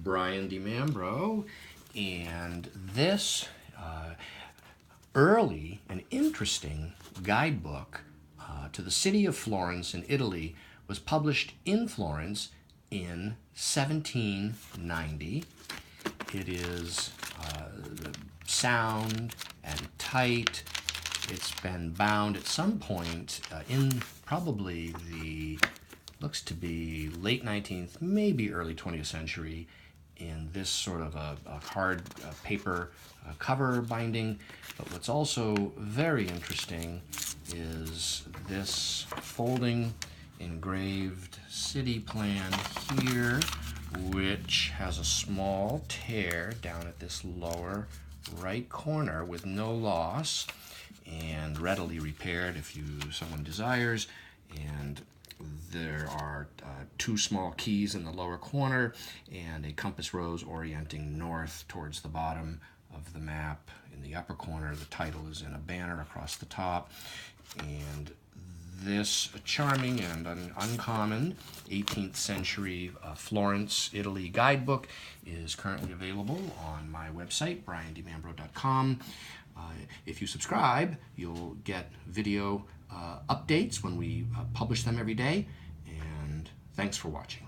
Brian DiMambro, and this early and interesting guidebook to the city of Florence in Italy was published in Florence in 1790. It is sound and tight. It's been bound at some point in probably the, looks to be late 19th, maybe early 20th century, in this sort of a hard paper cover binding. But what's also very interesting is this folding engraved city plan here, which has a small tear down at this lower right corner with no loss and readily repaired if someone desires. And there are two small keys in the lower corner and a compass rose orienting north towards the bottom of the map. In the upper corner, the title is in a banner across the top. And this charming and uncommon 18th century Florence, Italy guidebook is currently available on my website, briandimambro.com. If you subscribe, you'll get video updates when we publish them every day. And thanks for watching.